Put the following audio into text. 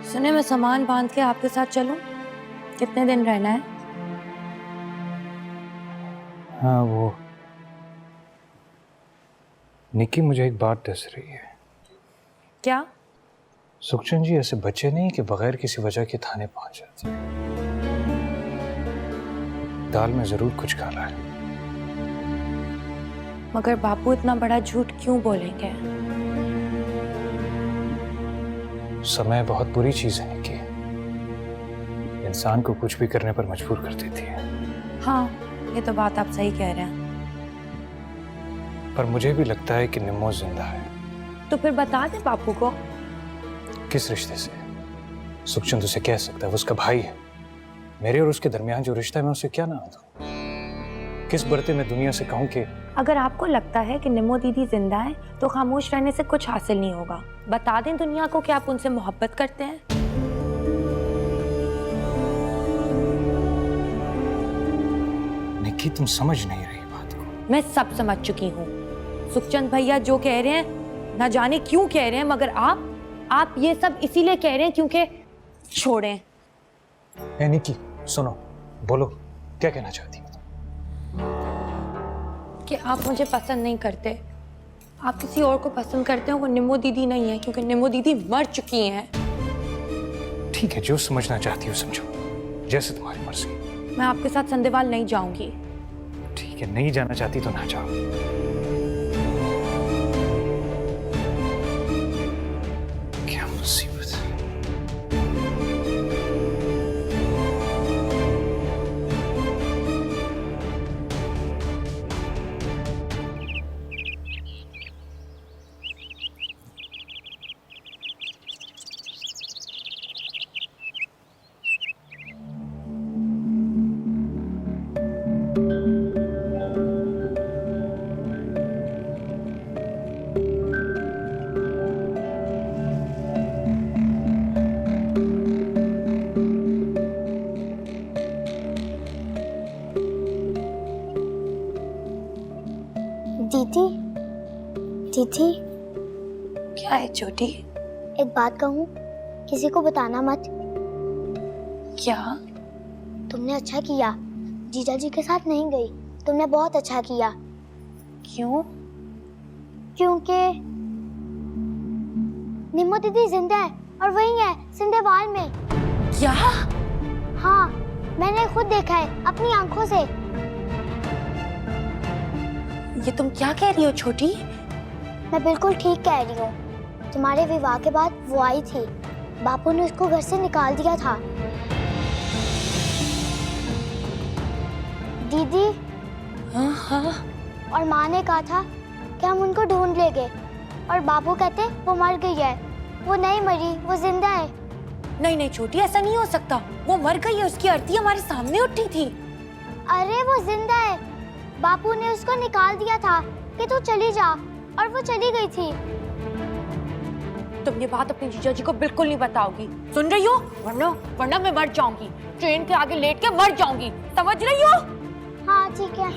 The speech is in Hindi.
सुने, मैं सामान बांध के आपके साथ चलूं? कितने दिन रहना है? हाँ, वो निक्की मुझे एक बात दस रही है। क्या? सुखचंद जी ऐसे बच्चे नहीं कि बगैर किसी वजह के थाने पहुंच जाते। दाल में जरूर कुछ काला है। मगर बापू इतना बड़ा झूठ क्यों बोलेंगे? समय बहुत बुरी चीज है निक्की, इंसान को कुछ भी करने पर मजबूर कर देती है। हाँ, ये तो बात आप सही कह रहे हैं। पर मुझे भी लगता है कि निम्मो जिंदा है। तो फिर बता दे बापू को। किस रिश्ते से? सुखचंद उसे कह सकता है, वो उसका भाई है। मेरे और उसके दरमियान जो रिश्ता है मैं उसे क्या नाम दूं? किस बरते में दुनिया से कहूं कि अगर आपको लगता है कि निम्मो दीदी जिंदा है तो खामोश रहने से कुछ हासिल नहीं होगा। बता दें दुनिया को कि आप उनसे मोहब्बत करते हैं। निक्की, तुम समझ नहीं रही बात को। मैं सब समझ चुकी हूँ। सुखचंद भैया जो कह रहे हैं ना जाने क्यों कह रहे हैं, मगर आप ये सब इसीलिए कह रहे हैं क्योंकि छोड़ें। ए निक्की, सुनो, बोलो, क्या कहना चाहती हो? कि आप मुझे पसंद नहीं करते, आप किसी और को पसंद करते हो। वो निम्मो दीदी नहीं है, क्योंकि निम्मो दीदी मर चुकी हैं। ठीक है, जो समझना चाहती हो समझो, जैसे तुम्हारी मर्जी। मैं आपके साथ संदेवाल नहीं जाऊंगी। ठीक है, नहीं जाना चाहती तो ना जाओ। क्या मुसीबत है। दीदी, दीदी, क्या है छोटी? एक बात कहूँ, किसी को बताना मत। क्या? तुमने अच्छा किया, जीजा जी के साथ नहीं गई। तुमने बहुत अच्छा किया। क्यों? क्योंकि निम्मो दीदी जिंदा है और वही है सिंधेवाल में। क्या? हाँ, मैंने खुद देखा है अपनी आंखों से। ये तुम क्या कह रही हो छोटी? मैं बिल्कुल ठीक कह रही हूँ। तुम्हारे विवाह के बाद वो आई थी, बापू ने उसको घर से निकाल दिया था। दीदी हाँ हाँ। और माँ ने कहा था कि हम उनको ढूंढ लेंगे, और बापू कहते वो मर गई है। वो नहीं मरी, वो जिंदा है। नहीं नहीं छोटी, ऐसा नहीं हो सकता। वो मर गई है, उसकी अर्थी हमारे सामने उठी थी। अरे वो जिंदा है। बापू ने उसको निकाल दिया था कि तू चली जा, और वो चली गई थी। तुम ये बात अपने जीजा जी को बिल्कुल नहीं बताओगी, सुन रही हो? वरना मैं मर जाऊंगी, ट्रेन के आगे लेट के मर जाऊंगी, समझ रही हो? हाँ ठीक है।